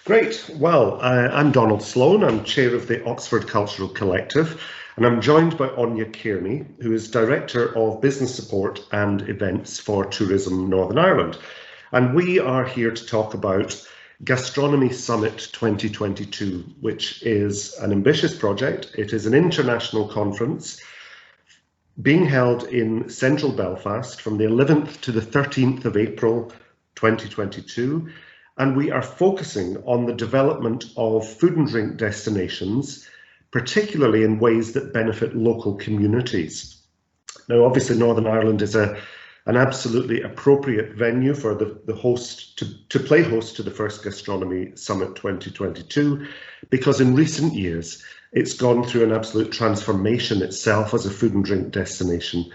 Great. Well, I'm Donald Sloan. I'm chair of the Oxford Cultural Collective, and I'm joined by Aine Kearney, who is Director of Business Support and Events for Tourism Northern Ireland. And we are here to talk about Gastronomy Summit 2022, which is an ambitious project. It is an international conference being held in central Belfast from the 11th to the 13th of April 2022. And we are focusing on the development of food and drink destinations, particularly in ways that benefit local communities. Now, obviously, Northern Ireland is an absolutely appropriate venue for the host to play host to the first Gastronomy Summit 2022, because in recent years, it's gone through an absolute transformation itself as a food and drink destination.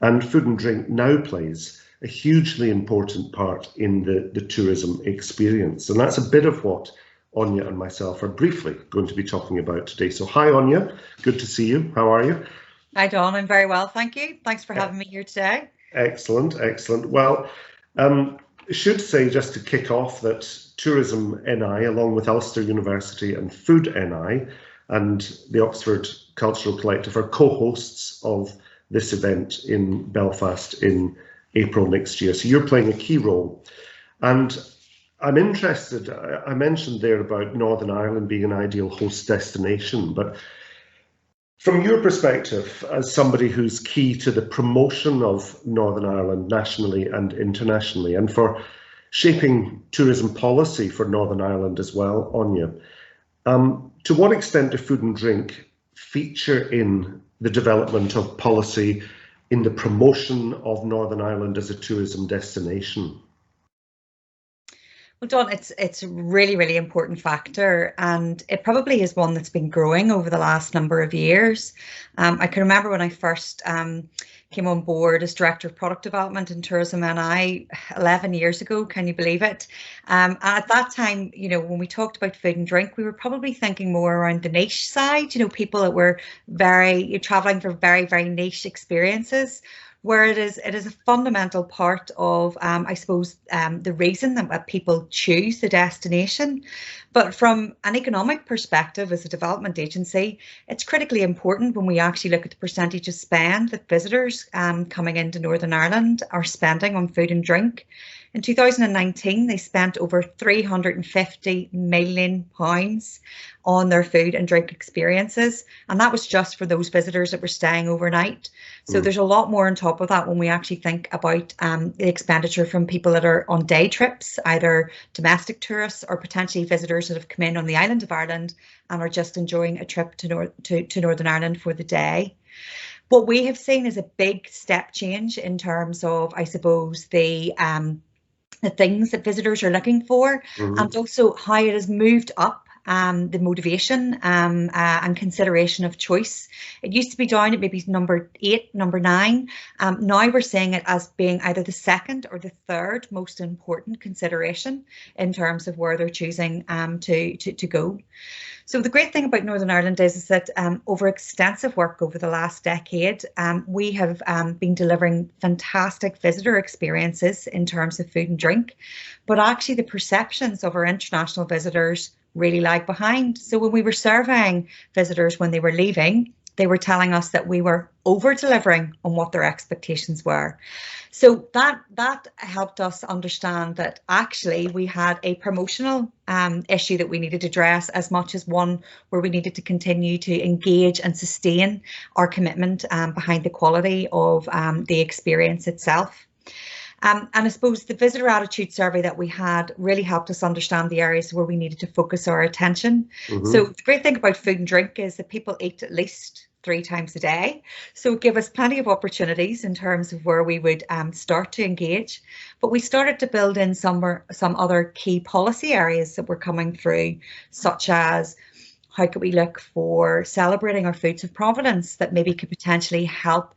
And food and drink now plays a hugely important part in the tourism experience. And that's a bit of what Aine and myself are briefly going to be talking about today. So hi, Aine, good to see you. How are you? Hi, Don. I'm very well, thank you. Thanks for having me here today. Excellent, excellent. Well, I should say just to kick off that Tourism NI, along with Ulster University and Food NI and the Oxford Cultural Collective, are co-hosts of this event in Belfast in April next year. So you're playing a key role. And I'm interested, I mentioned there about Northern Ireland being an ideal host destination, but from your perspective, as somebody who's key to the promotion of Northern Ireland nationally and internationally, and for shaping tourism policy for Northern Ireland as well, Aine, to what extent do food and drink feature in the development of policy in the promotion of Northern Ireland as a tourism destination? Well, Don, it's a really, really important factor, and it probably is one that's been growing over the last number of years. I can remember when I first came on board as Director of Product Development in Tourism NI 11 years ago, can you believe it? And at that time, you know, when we talked about food and drink, we were probably thinking more around the niche side, you know, people that were traveling for very, very niche experiences, where it is a fundamental part of, I suppose, the reason that people choose the destination. But from an economic perspective, as a development agency, it's critically important when we actually look at the percentage of spend that visitors coming into Northern Ireland are spending on food and drink. In 2019, they spent over £350 million on their food and drink experiences. And that was just for those visitors that were staying overnight. So there's a lot more on top of that when we actually think about the expenditure from people that are on day trips, either domestic tourists or potentially visitors that have come in on the island of Ireland and are just enjoying a trip to Northern Ireland for the day. What we have seen is a big step change in terms of, I suppose, the things that visitors are looking for, and also how it has moved up the motivation and consideration of choice. It used to be down at maybe number 8, number 9. Now we're seeing it as being either the second or the third most important consideration in terms of where they're choosing to go. So the great thing about Northern Ireland is that over extensive work over the last decade, we have been delivering fantastic visitor experiences in terms of food and drink, but actually the perceptions of our international visitors really lag behind. So when we were surveying visitors when they were leaving, they were telling us that we were over-delivering on what their expectations were. So that helped us understand that actually we had a promotional issue that we needed to address, as much as one where we needed to continue to engage and sustain our commitment behind the quality of the experience itself. And I suppose the visitor attitude survey that we had really helped us understand the areas where we needed to focus our attention. So the great thing about food and drink is that people eat at least 3 times a day. So give us plenty of opportunities in terms of where we would start to engage. But we started to build in some other key policy areas that were coming through, such as how could we look for celebrating our foods of provenance that maybe could potentially help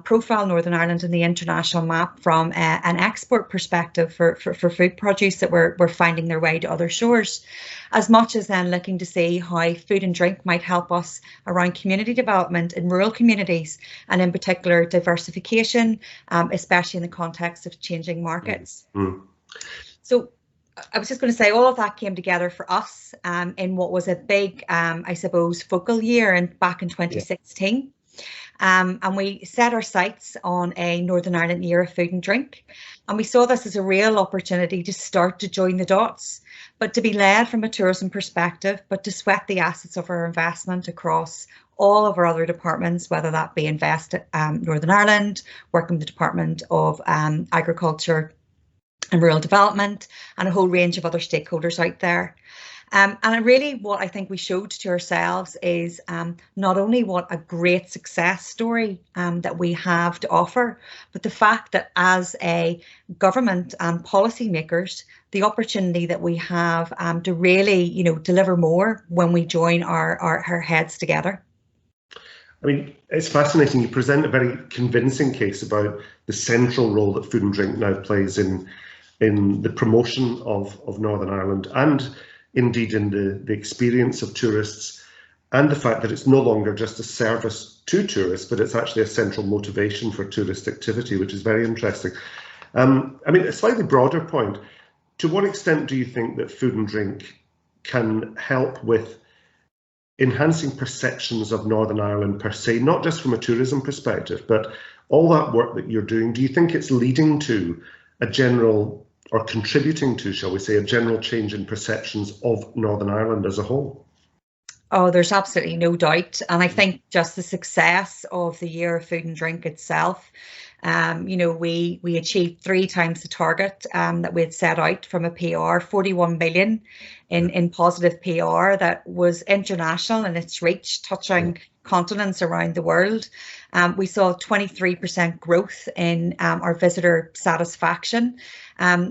profile Northern Ireland in the international map from an export perspective for food produce that were finding their way to other shores, as much as then looking to see how food and drink might help us around community development in rural communities, and in particular diversification, especially in the context of changing markets. So I was just going to say all of that came together for us in what was a big, I suppose, focal year back in 2016. And we set our sights on a Northern Ireland year of food and drink. And we saw this as a real opportunity to start to join the dots, but to be led from a tourism perspective, but to sweat the assets of our investment across all of our other departments, whether that be Invest Northern Ireland, working with the Department of Agriculture and Rural Development, and a whole range of other stakeholders out there. And really what I think we showed to ourselves is not only what a great success story that we have to offer, but the fact that as a government and policymakers, the opportunity that we have to really, deliver more when we join our heads together. I mean, it's fascinating. You present a very convincing case about the central role that food and drink now plays in the promotion of Northern Ireland, and indeed in the experience of tourists, and the fact that it's no longer just a service to tourists, but it's actually a central motivation for tourist activity, which is very interesting. I mean, a slightly broader point, to what extent do you think that food and drink can help with enhancing perceptions of Northern Ireland per se, not just from a tourism perspective, but all that work that you're doing? Do you think it's leading to a general, or contributing to, shall we say, a general change in perceptions of Northern Ireland as a whole? Oh, there's absolutely no doubt. And I think just the success of the year of food and drink itself, we achieved 3 times the target that we had set out from a PR, 41 million in positive PR that was international in its reach, touching continents around the world. We saw 23% growth in our visitor satisfaction.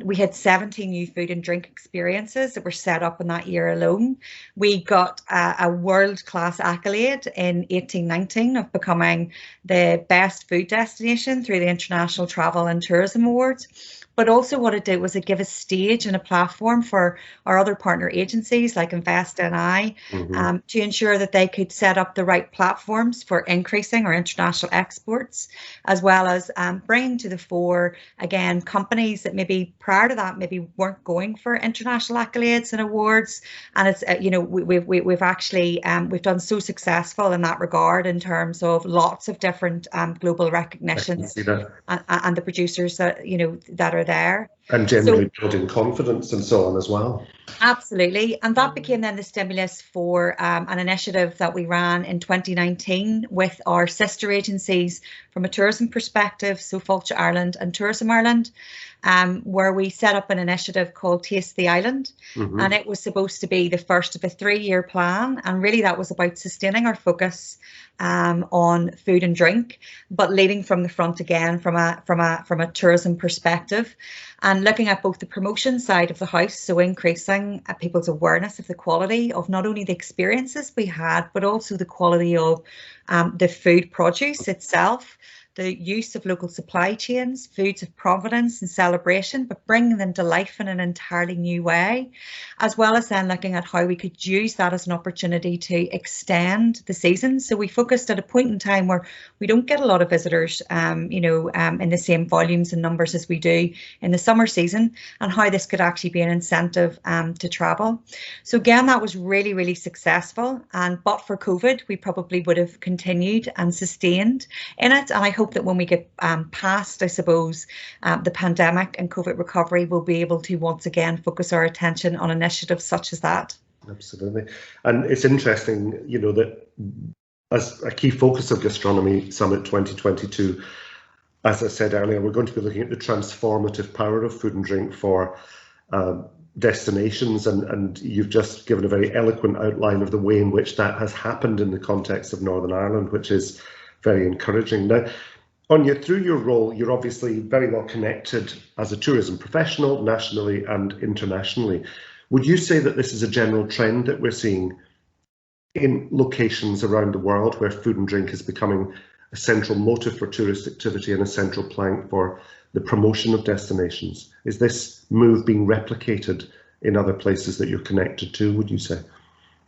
We had 70 new food and drink experiences that were set up in that year alone. We got a world-class accolade in 1819 of becoming the best food destination through the International Travel and Tourism Awards. But also what it did was it gave a stage and a platform for our other partner agencies like Invest NI to ensure that they could set up the right platforms for increasing our international exports, as well as bringing to the fore, again, companies that maybe prior to that maybe weren't going for international accolades and awards. And it's, we've actually, we've done so successful in that regard in terms of lots of different global recognitions and the producers that, that are there. And generally building confidence and so on as well. Absolutely. And that became then the stimulus for an initiative that we ran in 2019 with our sister agencies from a tourism perspective, so Fáilte Ireland and Tourism Ireland, where we set up an initiative called Taste the Island. And it was supposed to be the first of a 3-year plan. And really that was about sustaining our focus on food and drink, but leading from the front again from a tourism perspective, and looking at both the promotion side of the house, so increasing people's awareness of the quality of not only the experiences we had, but also the quality of the food produce itself, the use of local supply chains, foods of provenance and celebration, but bringing them to life in an entirely new way, as well as then looking at how we could use that as an opportunity to extend the season. So we focused at a point in time where we don't get a lot of visitors, in the same volumes and numbers as we do in the summer season, and how this could actually be an incentive to travel. So again, that was really, really successful. But for COVID, we probably would have continued and sustained in it. And I hope that when we get past, I suppose, the pandemic and COVID recovery, we'll be able to once again focus our attention on initiatives such as that. Absolutely. And it's interesting, that as a key focus of Gastronomy Summit 2022, as I said earlier, we're going to be looking at the transformative power of food and drink for destinations, and you've just given a very eloquent outline of the way in which that has happened in the context of Northern Ireland, which is very encouraging. Now, Aine, through your role, you're obviously very well connected as a tourism professional, nationally and internationally. Would you say that this is a general trend that we're seeing in locations around the world where food and drink is becoming a central motive for tourist activity and a central plank for the promotion of destinations? Is this move being replicated in other places that you're connected to, would you say?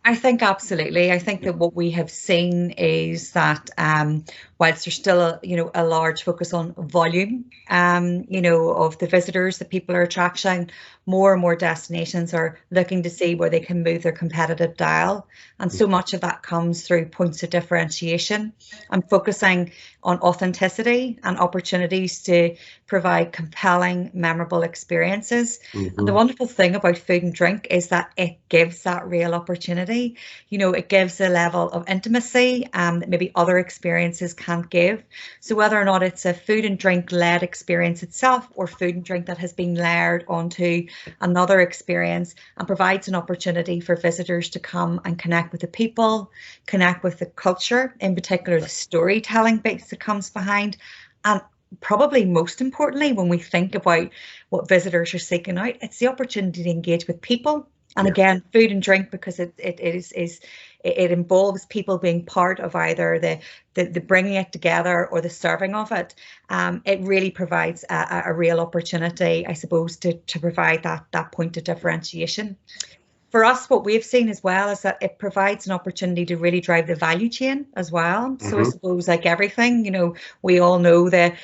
I think absolutely. I think that what we have seen is that whilst there's still a large focus on volume, of the visitors that people are attracting, more and more destinations are looking to see where they can move their competitive dial. And so much of that comes through points of differentiation and focusing on authenticity and opportunities to provide compelling, memorable experiences. And the wonderful thing about food and drink is that it gives that real opportunity. It gives a level of intimacy that maybe other experiences can't give. So whether or not it's a food and drink led experience itself, or food and drink that has been layered onto another experience and provides an opportunity for visitors to come and connect with the people, connect with the culture, in particular the storytelling bits that comes behind. And probably most importantly, when we think about what visitors are seeking out, it's the opportunity to engage with people. And again, food and drink, because it involves people being part of either the bringing it together or the serving of it. It really provides a real opportunity, I suppose, to provide that point of differentiation. For us, what we've seen as well is that it provides an opportunity to really drive the value chain as well. So I suppose, like everything, we all know the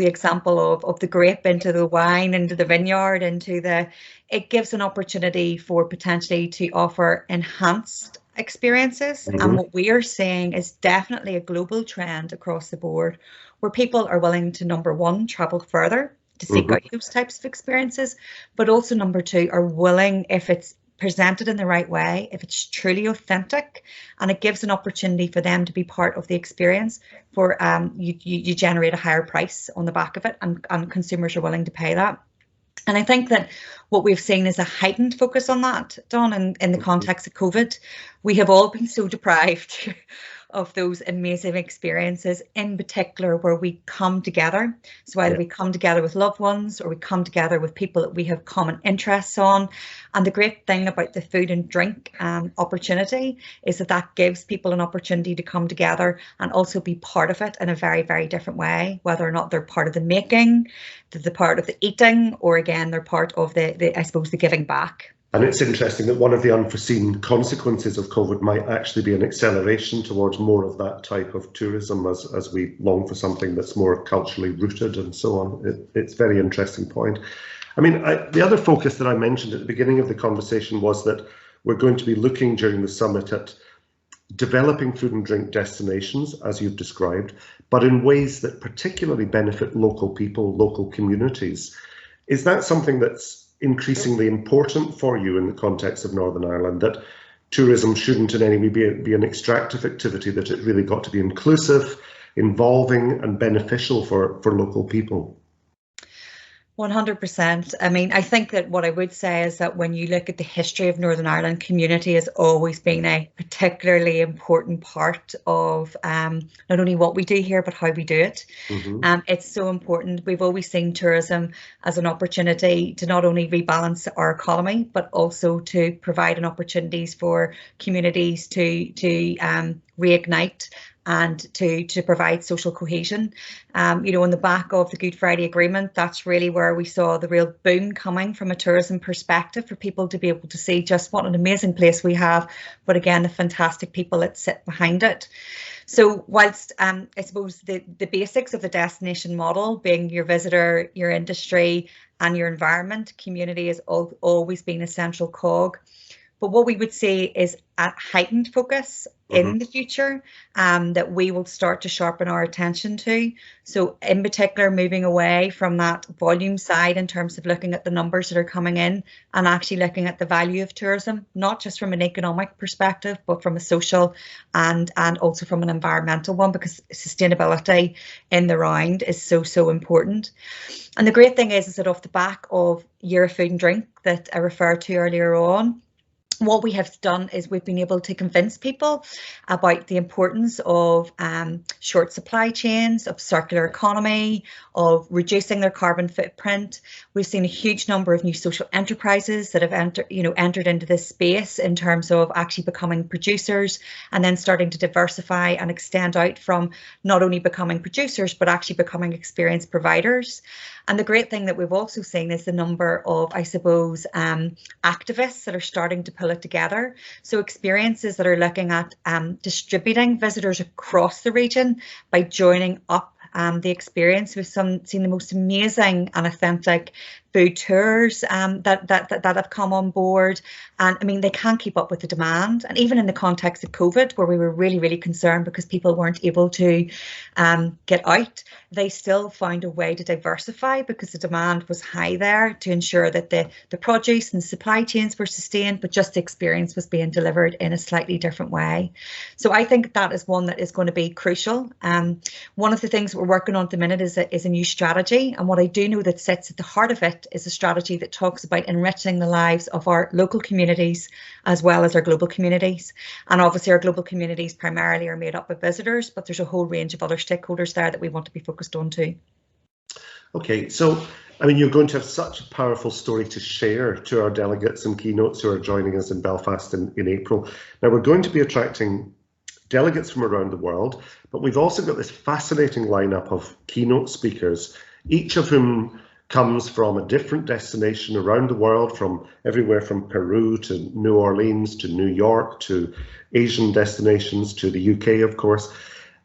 example of the grape into the wine, into the vineyard, it gives an opportunity for potentially to offer enhanced experiences. And what we are seeing is definitely a global trend across the board, where people are willing to, number one, travel further to seek out those types of experiences, but also number two, are willing, if it's presented in the right way, if it's truly authentic, and it gives an opportunity for them to be part of the experience, for you generate a higher price on the back of it, and consumers are willing to pay that. And I think that what we've seen is a heightened focus on that, Don, in the context of COVID. We have all been so deprived of those amazing experiences, in particular where we come together. So either we come together with loved ones, or we come together with people that we have common interests on. And the great thing about the food and drink opportunity is that gives people an opportunity to come together and also be part of it in a very, very different way, whether or not they're part of the making, they're part of the eating, or again, they're part of the I suppose, the giving back. And it's interesting that one of the unforeseen consequences of COVID might actually be an acceleration towards more of that type of tourism, as we long for something that's more culturally rooted and so on. It's a very interesting point. I mean, the other focus that I mentioned at the beginning of the conversation was that we're going to be looking during the summit at developing food and drink destinations, as you've described, but in ways that particularly benefit local people, local communities. Is that something that's increasingly important for you in the context of Northern Ireland, that tourism shouldn't in any way be an extractive activity, that it really got to be inclusive, involving and beneficial for local people? 100%. I mean, I think that what I would say is that when you look at the history of Northern Ireland, community has always been a particularly important part of not only what we do here, but how we do it. It's so important. We've always seen tourism as an opportunity to not only rebalance our economy, but also to provide an opportunities for communities to reignite and to provide social cohesion. On the back of the Good Friday Agreement, that's really where we saw the real boom coming from a tourism perspective, for people to be able to see just what an amazing place we have, but again, the fantastic people that sit behind it. So whilst I suppose the basics of the destination model being your visitor, your industry and your environment, community has always been a central cog. But what we would say is a heightened focus in the future that we will start to sharpen our attention to. So in particular, moving away from that volume side in terms of looking at the numbers that are coming in, and actually looking at the value of tourism, not just from an economic perspective, but from a social and also from an environmental one, because sustainability in the round is so important. And the great thing is that off the back of Year of Food and Drink that I referred to earlier on, what we have done is we've been able to convince people about the importance of short supply chains, of circular economy, of reducing their carbon footprint. We've seen a huge number of new social enterprises that have entered into this space in terms of actually becoming producers, and then starting to diversify and extend out from not only becoming producers, but actually becoming experience providers. And the great thing that we've also seen is the number of, I suppose, activists that are starting to pull it together. So experiences that are looking at distributing visitors across the region by joining up the experience. We've seen the most amazing and authentic food tours that have come on board, and I mean they can't keep up with the demand. And even in the context of COVID, where we were really concerned because people weren't able to get out, they still found a way to diversify because the demand was high there to ensure that the produce and the supply chains were sustained, but just the experience was being delivered in a slightly different way. So I think that is one that is going to be crucial. One of the things we're working on at the minute is a new strategy, and what I do know that sits at the heart of it is a strategy that talks about enriching the lives of our local communities as well as our global communities. And obviously our global communities primarily are made up of visitors, but there's a whole range of other stakeholders there that we want to be focused on too. Okay, so I mean, you're going to have such a powerful story to share to our delegates and keynotes who are joining us in Belfast in April. Now, we're going to be attracting delegates from around the world, but we've also got this fascinating lineup of keynote speakers, each of whom comes from a different destination around the world, from everywhere from Peru to New Orleans to New York to Asian destinations to the UK, of course.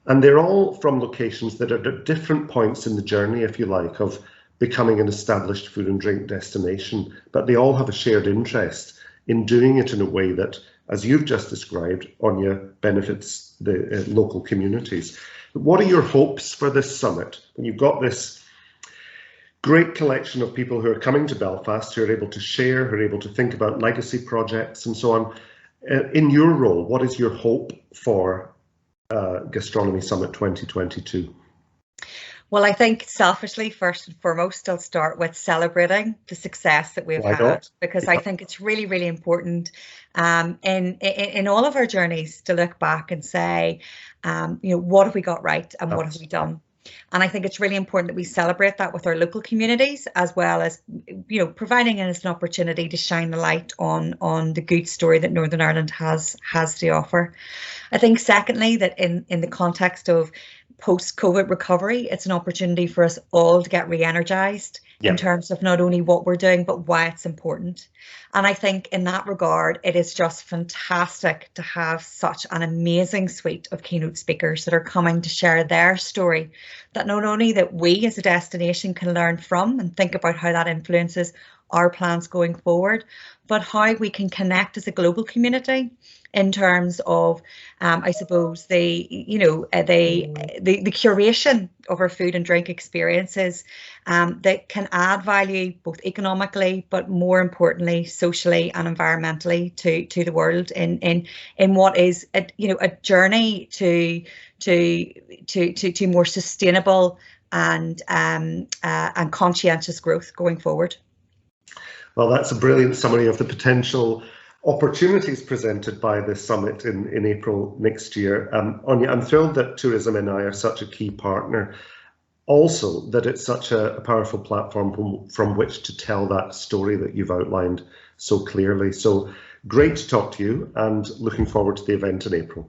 And they're all from locations that are at different points in the journey, if you like, of becoming an established food and drink destination. But they all have a shared interest in doing it in a way that, as you've just described, Aine, benefits the local communities. What are your hopes for this summit? You've got this great collection of people who are coming to Belfast, who are able to share, who are able to think about legacy projects and so on. In your role, what is your hope for Gastronomy Summit 2022? Well, I think selfishly, first and foremost, I'll start with celebrating the success that we've had, because I think it's really important in all of our journeys to look back and say, what have we got right and what have we done? And I think it's really important that we celebrate that with our local communities, as well as, providing us an opportunity to shine the light on the good story that Northern Ireland has to offer. I think secondly, that in the context of post-COVID recovery, it's an opportunity for us all to get re-energized in terms of not only what we're doing, but why it's important. And I think in that regard, it is just fantastic to have such an amazing suite of keynote speakers that are coming to share their story, that not only that we as a destination can learn from and think about how that influences our plans going forward, but how we can connect as a global community in terms of, I suppose, the curation of our food and drink experiences that can add value both economically, but more importantly, socially and environmentally to the world in what is a journey to more sustainable and conscientious growth going forward. Well, that's a brilliant summary of the potential opportunities presented by this summit in April next year. Aine, I'm thrilled that Tourism NI are such a key partner. Also, that it's such a powerful platform from which to tell that story that you've outlined so clearly. So great to talk to you, and looking forward to the event in April.